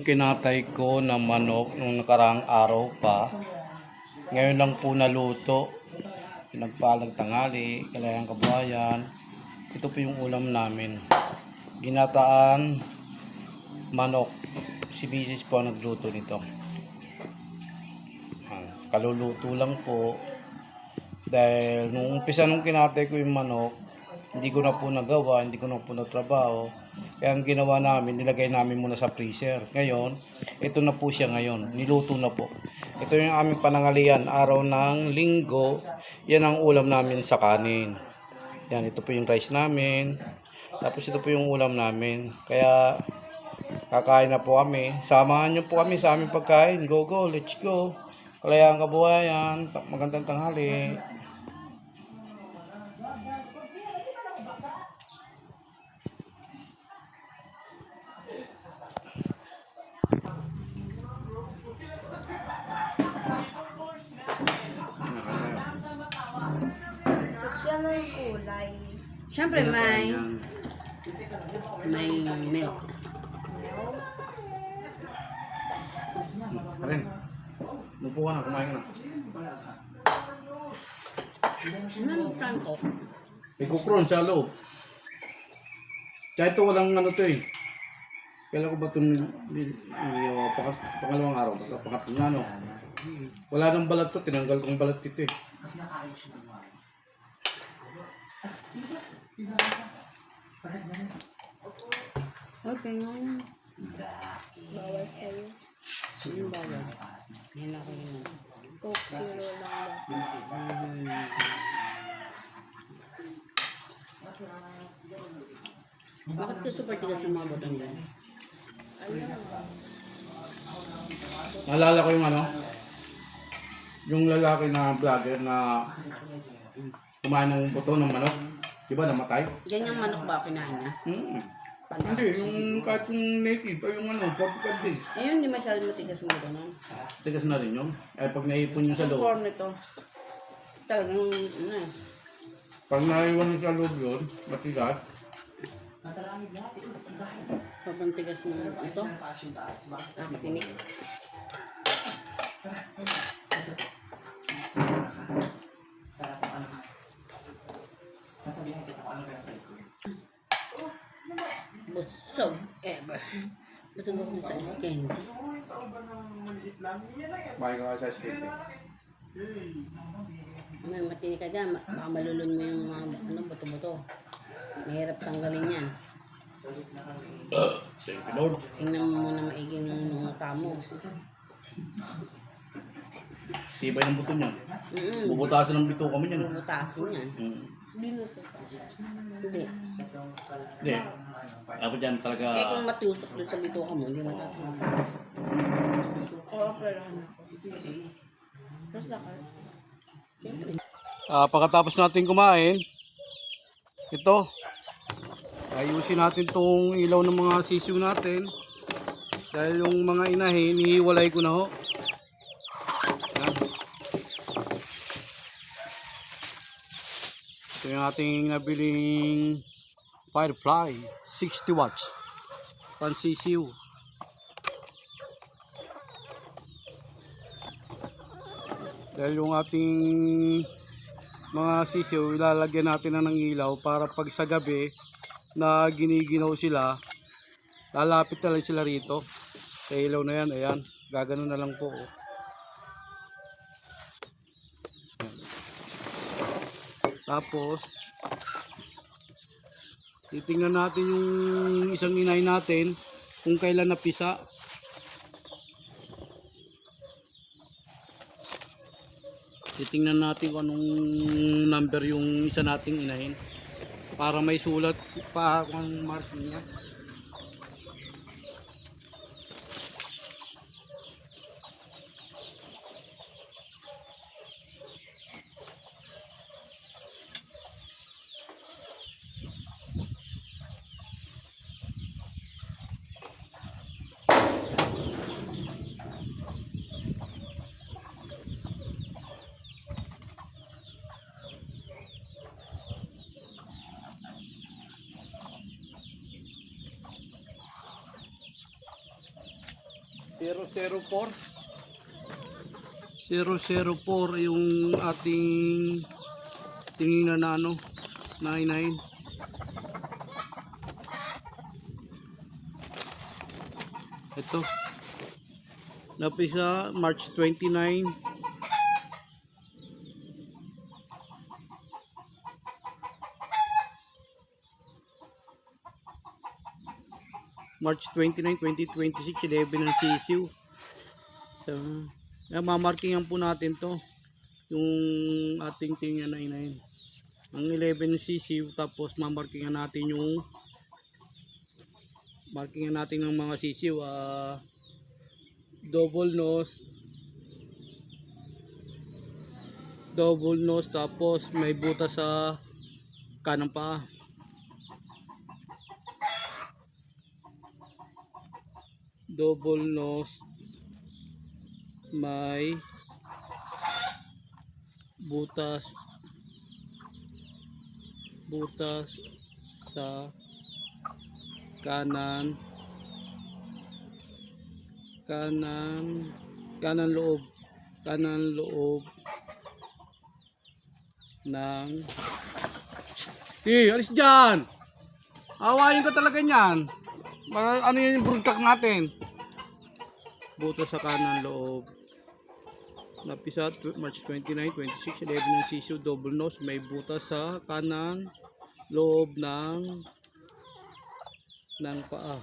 yung kinatay ko na manok nung nakaraang araw pa. Ngayon lang po naluto. Pinagpalang tanghali, kalayang kabayan. Ito po yung ulam namin. Ginataan manok. Si Bisis po ang nagluto nito. Kaluluto lang po. Dahil nung umpisa nung kinatay ko yung manok, hindi ko na po nagawa, hindi ko na po natrabaho. Kaya ang ginawa namin, nilagay namin muna sa freezer. Ngayon, ito na po siya ngayon. Niluto na po. Ito yung aming panangalian, araw ng linggo. Yan ang ulam namin sa kanin. Yan, ito po yung rice namin. Tapos ito po yung ulam namin. Kaya, kakain na po kami. Samahan nyo po kami sa aming pagkain. Go, go, let's go. Kalayang kabuhayan. Magandang tanghali. Yan ang kulay. Siyempre may milk. Karen, lupo ka na, kumain ka na. Ano plan ko? May kukron sa loob. Kaya ito walang ano to eh. Kailan ko ba itong pangalawang araw? Pangatlong ano. Wala nang balat to, tinanggal kong balat dito eh. Okay nga. Bawal sa'yo. Yung bawal. Yan ako yun. Coke Zero lang ba? Bakit ka super tigas ng mga botong yan? Naalala ko yung ano, yung lalaki na vlogger na kumain ng buto ng manok. Diba namatay? Ganyang manok ba kinain niya? Hindi, yung kahit yung native, yung ano, 45 days. Ayun, di masyado matigas mo doon. Tigas na rin yun. Ay pag naipon yung sa loob. Corn nito. Talagang, ano eh. Pag naiwan yung sa loob yun, matigas. Sobrang tigas mo ito. Tinik. Busog ever. Busog ako dun sa ice candy. Bakit ka sa steak eh. May matinik ka dyan, baka malulun mo yung mga buto-buto. Mahirap tanggalin yan. Thank you Lord. Tingnan mo muna maigi ng mga tamo. Tibay ng buto niya. Bubutasan ng bito kami niyan. Bubutasin yan. Binuto. Hindi. Hindi. Ako dyan talaga. Eh kung matiusok doon sa bituka mo, hindi matatama. Oo, pero ano. Mas lakad. Pagkatapos natin kumain, ito, ayusin natin tong ilaw ng mga sisiw natin. Dahil yung mga inahin, hihiwalay ko na ho. Yan. Ito yung ating nabiling Firefly, 60 watts, pansisiw. Dahil yung ating mga sisiw, ilalagyan natin na ng ilaw para pag sa gabi na giniginaw sila, lalapit na lang sila rito. Sa ilaw na yan, ayan, gagano na lang po. Ayan. Tapos, titingnan natin yung isang inay natin kung kailan napisa. Titingnan natin kung anong number yung isa nating inahin para may sulat pa kung mark niya. 004 004 yung ating tinina na ano 99. Ito napisa March 29. March 29, 2026, 11 ng sisiw. So, mamarkingan po natin to yung ating tingnan na inayin. Ang 11 sisiw, tapos mamarkingan natin yung markingan natin ng mga sisiw. Double nose, tapos may butas sa kanang paa. Double nose, may butas sa kanan loob ng alis dyan, awayin ka talaga niyan. Ano yun yung broodcock natin? Butas sa kanan loob. Napisa March 29, 26, 11 ng sisiw, double nose, may butas sa kanan loob ng paa.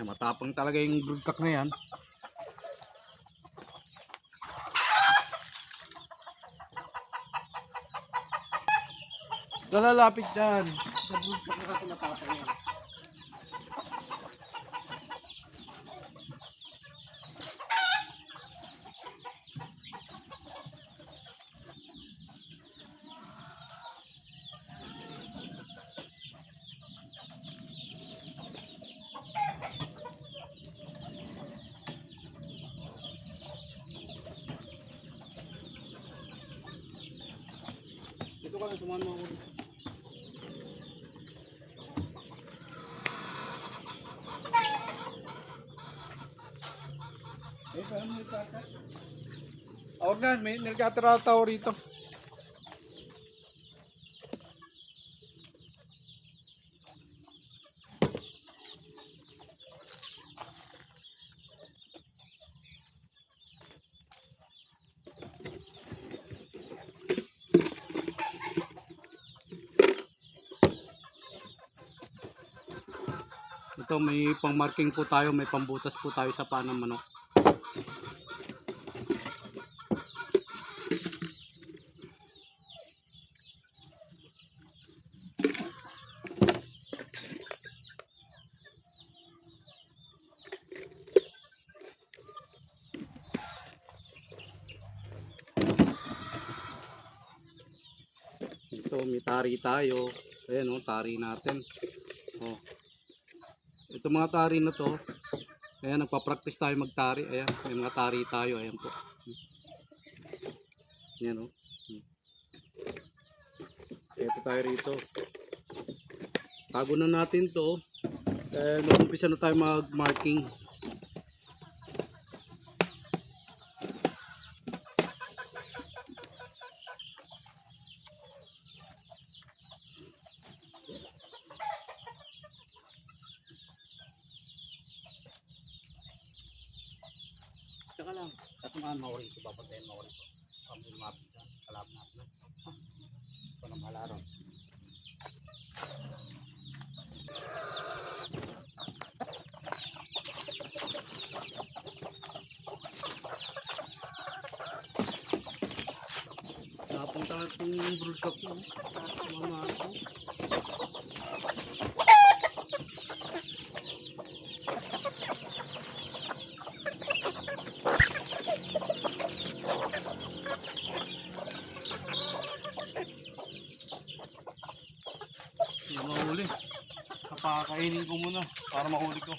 Matapang talaga yung broodcock na yan. Lalapit dyan. Sa broodcock na matapang yan. Ito ka lang, sumahan mo ako. Huwag na, may nagkatara-tao rito. Ito may pang marking po tayo, may pambutas po tayo sa paa ng manok. Ito may tari tayo. Ayan o, tari natin. Oh. Ito mga tari na to, ayan, nagpa-practice tayo magtari. Ayan, may mga tari tayo. Ayan po. Ayan o. Ayan po tayo rito. Bago na natin to, nag-umpisa na tayo mag-marking. Tsaka lang, katumaan maurin ko, papatayin maurin ko. Kami lumapit na, kalab natin. Ito na malaron. Napunta na itong broodcock ko. Mama ako. Hindi mahuli. Kapakainin ko muna para mahuli ko.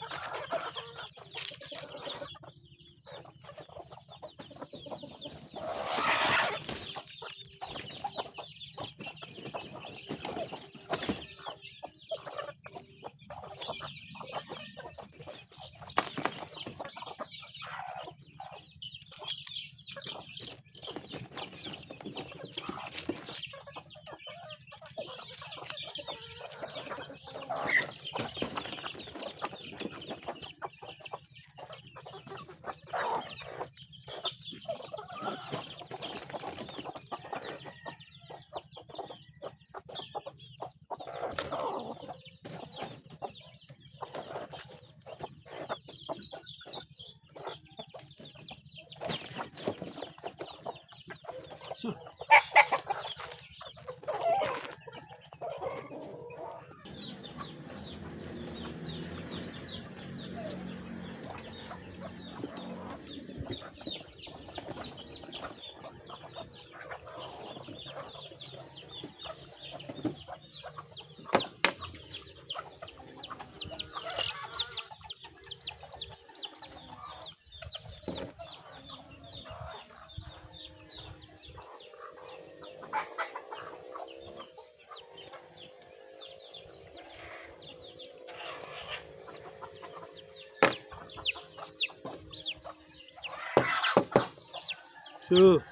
So,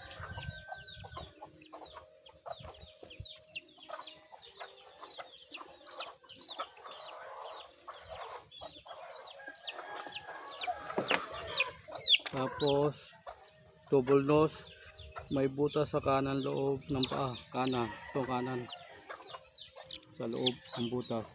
tapos double nose, may butas sa kanan loob ng paa, kanan, ito kanan, sa loob ang butas.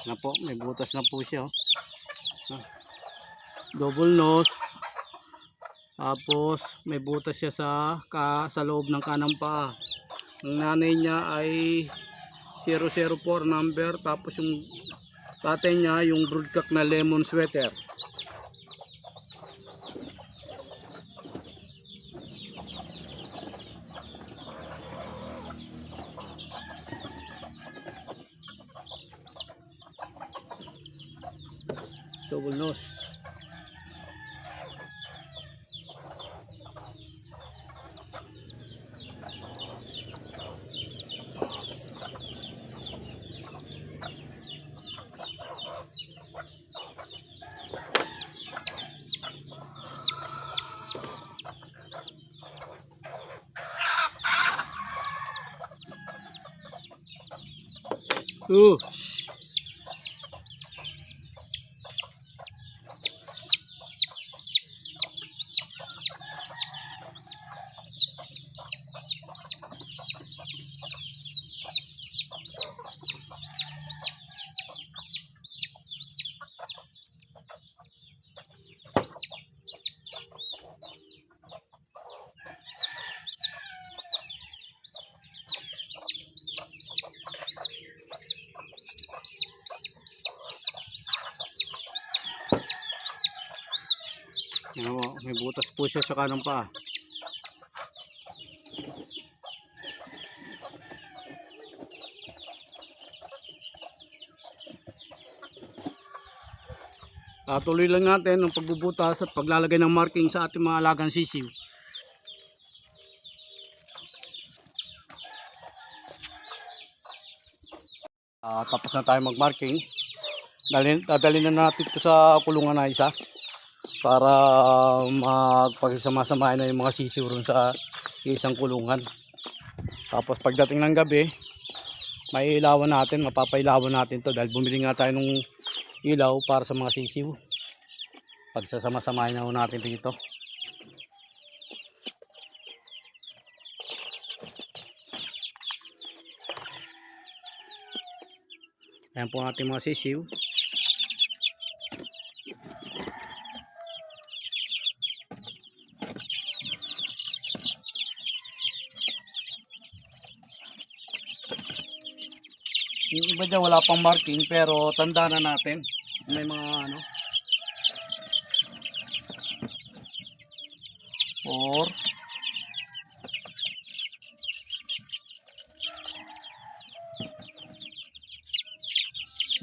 Na po, may butas na po siya. Double nose. Tapos may butas siya sa loob ng kanang paa. Ang nanay niya ay 004 number, tapos yung tatay niya yung broodcock na lemon sweater. Double nose. Yan po, may butas po siya sa kanang paa. Tuloy lang natin ang pagbubutas at paglalagay ng marking sa ating mga alagang sisiw. Tapos na tayo mag-marking. Dadalhin na natin ito sa kulungan na isa para magpagsama-samahin na yung mga sisiw ron sa isang kulungan. Tapos pagdating ng gabi, may ilawan natin, mapapailawan natin to dahil bumili nga tayo ng ilaw para sa mga sisiw. Pagsasama-samahin na natin dito. Ayan po ang ating mga sisiw. Yung iba dyan wala pang marking pero tanda na natin. May mga ano. 4 6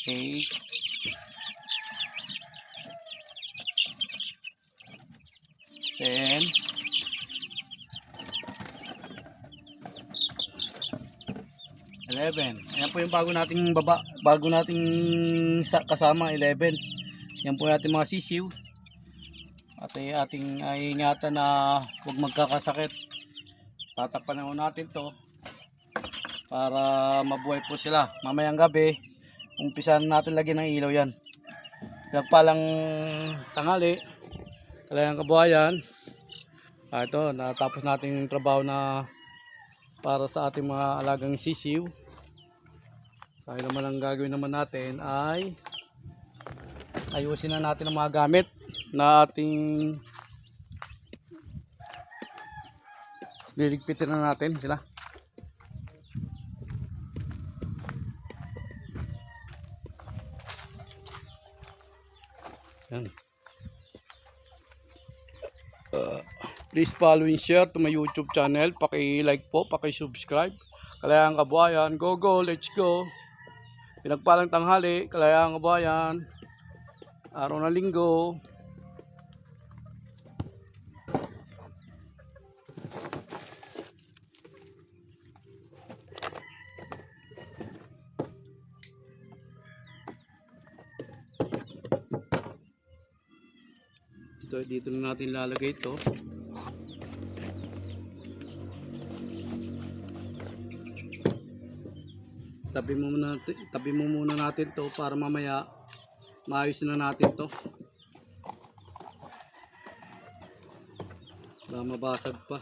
8 10 11. Ayan po yung bago nating kasama 11. Yan po yung ating mga sisiw. At ating ingatan na huwag magkakasakit. Tatakpan na natin to para mabuhay po sila. Mamayang gabi, umpisan natin lagyan ng ilaw yan. Nagpalang tangali, Kalayang Kabuhayan. Ito, natapos natin yung trabaho na para sa ating mga alagang sisiw. Kaya naman ang gagawin naman natin ay ayusin na natin ang mga gamit na ating liligpitin na natin sila. Yan. Please follow and share to my YouTube channel. Paki-like po, paki-subscribe. Kalayang Kabuhayan, go go, let's go. Pinagpalang tanghali, Kalayang Kabuhayan. Araw na linggo. Dito na natin lalagay ito. Tabi mo muna natin to para mamaya maayos na natin to. Para mabasag pa.